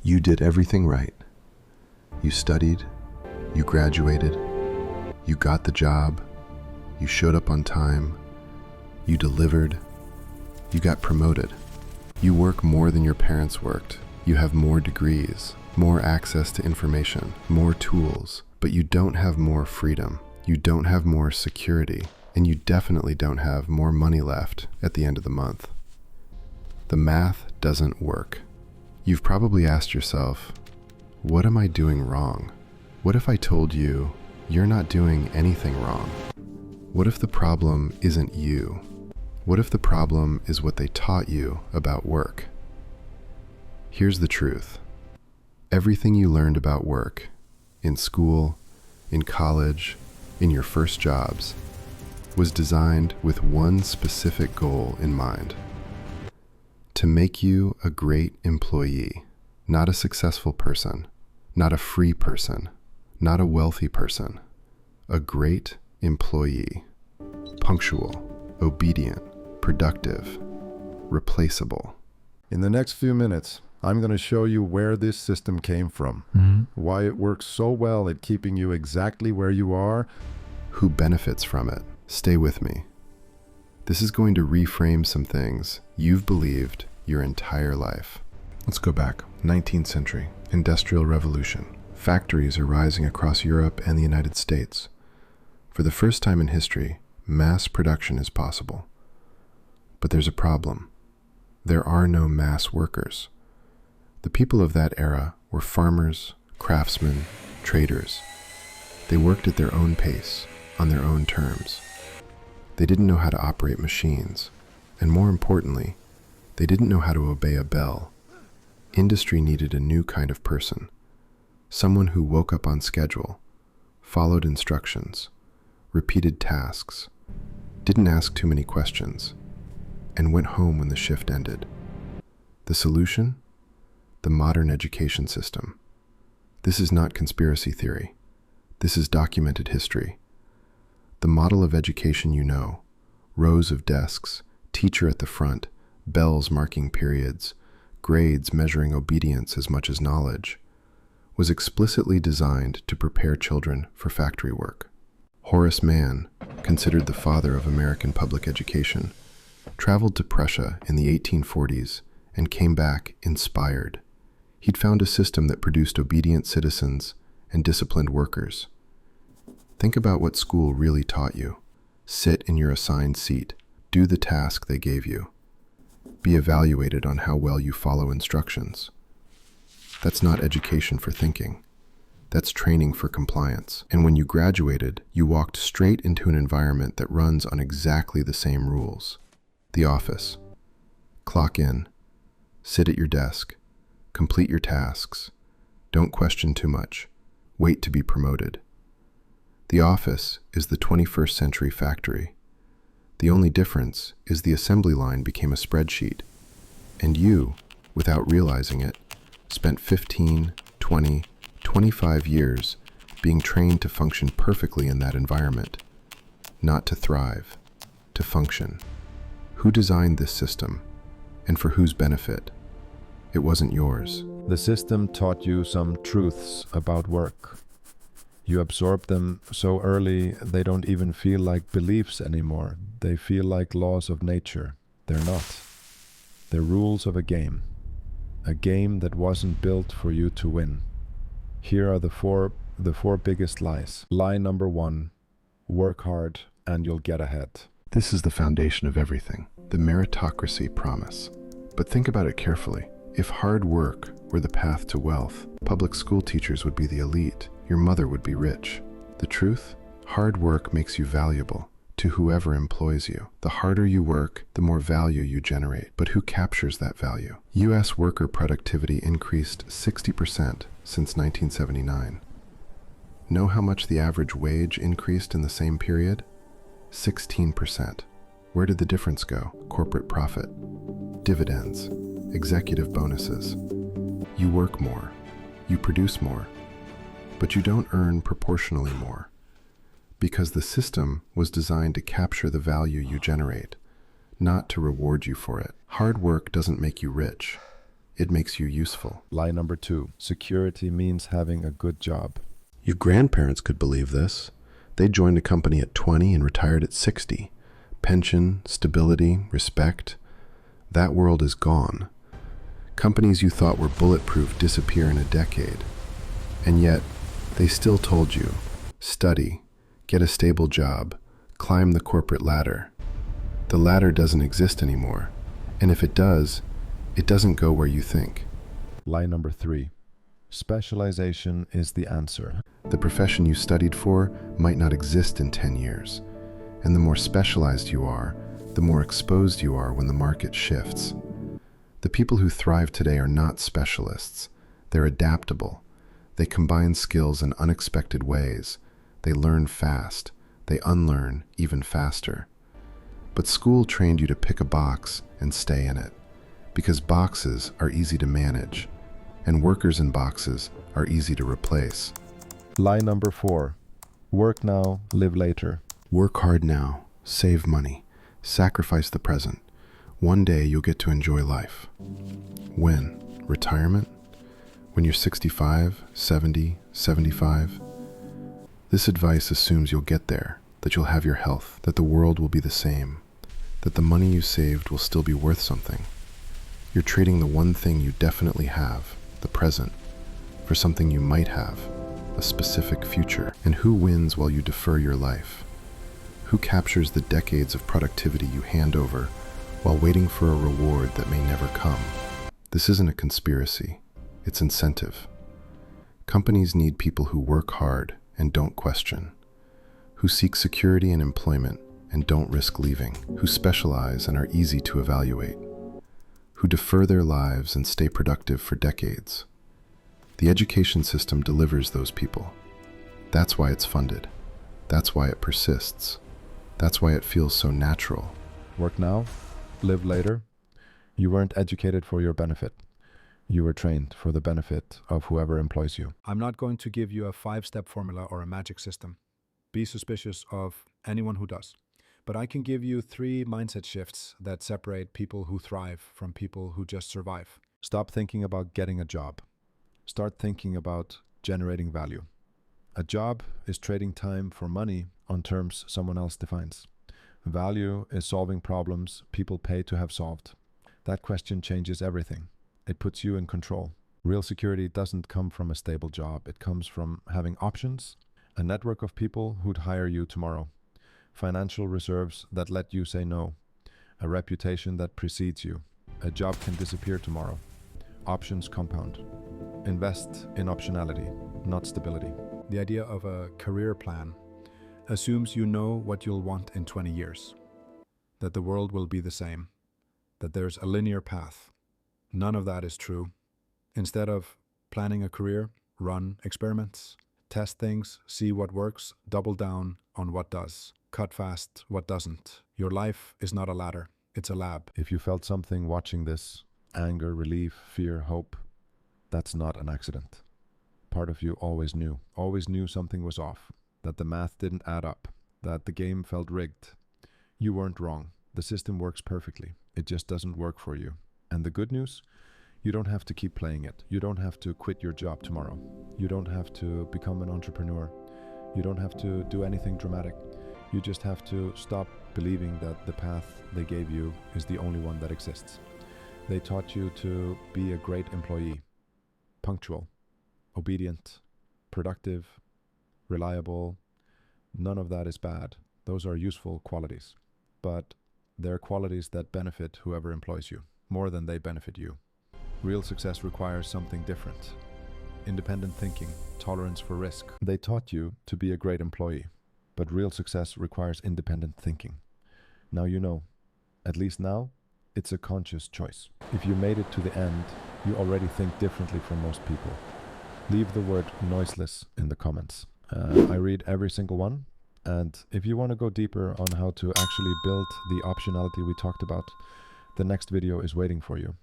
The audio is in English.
You did everything right. You studied, you graduated, you got the job, you showed up on time, you delivered, you got promoted. You work more than your parents worked. You have more degrees, more access to information, more tools, but you don't have more freedom. You don't have more security, and you definitely don't have more money left at the end of the month. The math doesn't work. You've probably asked yourself, what am I doing wrong? What if I told you, you're not doing anything wrong? What if the problem isn't you? What if the problem is what they taught you about work? Here's the truth. Everything you learned about work, in school, in college, in your first jobs, was designed with one specific goal in mind: to make you a great employee, not a successful person, not a free person, not a wealthy person, a great employee, punctual, obedient, productive, replaceable. In the next few minutes, I'm going to show you where this system came from, why it works so well at keeping you exactly where you are, who benefits from it. Stay with me. This is going to reframe some things you've believed your entire life. Let's go back. 19th century, Industrial Revolution. Factories are rising across Europe and the United States. For the first time in history, mass production is possible. But there's a problem. There are no mass workers. The people of that era were farmers, craftsmen, traders. They worked at their own pace, on their own terms. They didn't know how to operate machines, and more importantly, they didn't know how to obey a bell. Industry needed a new kind of person, someone who woke up on schedule, followed instructions, repeated tasks, didn't ask too many questions, and went home when the shift ended. The solution? The modern education system. This is not conspiracy theory. This is documented history. The model of education you know, rows of desks, teacher at the front, bells marking periods, grades measuring obedience as much as knowledge, was explicitly designed to prepare children for factory work. Horace Mann, considered the father of American public education, traveled to Prussia in the 1840s and came back inspired. He'd found a system that produced obedient citizens and disciplined workers. Think about what school really taught you. Sit in your assigned seat. Do the task they gave you. Be evaluated on how well you follow instructions. That's not education for thinking. That's training for compliance. And when you graduated, you walked straight into an environment that runs on exactly the same rules. The office. Clock in. Sit at your desk. Complete your tasks. Don't question too much. Wait to be promoted. The office is the 21st century factory. The only difference is the assembly line became a spreadsheet, and you, without realizing it, spent 15, 20, 25 years being trained to function perfectly in that environment, not to thrive, to function. Who designed this system, and for whose benefit? It wasn't yours. the system taught you some truths about work. You absorb them so early they don't even feel like beliefs anymore. They feel like laws of nature. They're not. They're rules of a game that wasn't built for you to win. Here are the four biggest lies. Lie number 1, work hard and you'll get ahead. This is the foundation of everything, the meritocracy promise. But think about it carefully. If hard work were the path to wealth, public school teachers would be the elite, your mother would be rich. The truth? Hard work makes you valuable to whoever employs you. The harder you work, the more value you generate. But who captures that value? U.S. worker productivity increased 60% since 1979. Know how much the average wage increased in the same period? 16%. Where did the difference go? Corporate profit, dividends, executive bonuses. You work more, you produce more, but you don't earn proportionally more, because the system was designed to capture the value you generate, not to reward you for it. Hard work doesn't make you rich. It makes you useful. Lie number 2. Security means having a good job. Your grandparents could believe this. They joined a company at 20 and retired at 60. Pension, stability, respect. That world is gone. Companies you thought were bulletproof disappear in a decade. And yet, they still told you, study, get a stable job, climb the corporate ladder. The ladder doesn't exist anymore. And if it does, it doesn't go where you think. Lie number 3. Specialization is the answer. The profession you studied for might not exist in 10 years. And the more specialized you are, the more exposed you are when the market shifts. The people who thrive today are not specialists. They're adaptable. They combine skills in unexpected ways. They learn fast. They unlearn even faster. But school trained you to pick a box and stay in it, because boxes are easy to manage, and workers in boxes are easy to replace. Lie number 4. Work now, live later. Work hard now, save money, sacrifice the present. One day you'll get to enjoy life. When? Retirement? When you're 65, 70, 75? This advice assumes you'll get there, that you'll have your health, that the world will be the same, that the money you saved will still be worth something. You're trading the one thing you definitely have, the present, for something you might have, a specific future. And who wins while you defer your life? Who captures the decades of productivity you hand over while waiting for a reward that may never come? This isn't a conspiracy, it's incentive. Companies need people who work hard and don't question, who seek security and employment and don't risk leaving, who specialize and are easy to evaluate, who defer their lives and stay productive for decades. The education system delivers those people. That's why it's funded. That's why it persists. That's why it feels so natural. Work now, live later. You weren't educated for your benefit. You were trained for the benefit of whoever employs you. I'm not going to give you a 5-step formula or a magic system. Be suspicious of anyone who does. But I can give you 3 mindset shifts that separate people who thrive from people who just survive. Stop thinking about getting a job. Start thinking about generating value. A job is trading time for money on terms someone else defines. Value is solving problems people pay to have solved. That question changes everything. It puts you in control. Real security doesn't come from a stable job. It comes from having options, a network of people who'd hire you tomorrow, financial reserves that let you say no, a reputation that precedes you. A job can disappear tomorrow. Options compound. Invest in optionality, not stability. The idea of a career plan assumes you know what you'll want in 20 years, that the world will be the same, that there's a linear path. None of that is true. Instead of planning a career, run experiments, test things, see what works, double down on what does, cut fast what doesn't. Your life is not a ladder, it's a lab. If you felt something watching this, anger, relief, fear, hope, that's not an accident. Part of you always knew something was off, that the math didn't add up, that the game felt rigged. You weren't wrong. The system works perfectly. It just doesn't work for you. And the good news? You don't have to keep playing it. You don't have to quit your job tomorrow. You don't have to become an entrepreneur. You don't have to do anything dramatic. You just have to stop believing that the path they gave you is the only one that exists. They taught you to be a great employee, punctual, obedient, productive, reliable. None of that is bad. Those are useful qualities. But they're qualities that benefit whoever employs you more than they benefit you. Real success requires something different. Independent thinking, tolerance for risk. They taught you to be a great employee, but real success requires independent thinking. Now you know. At least now, it's a conscious choice. If you made it to the end, you already think differently from most people. Leave the word noiseless in the comments. I read every single one. And if you want to go deeper on how to actually build the optionality we talked about, the next video is waiting for you.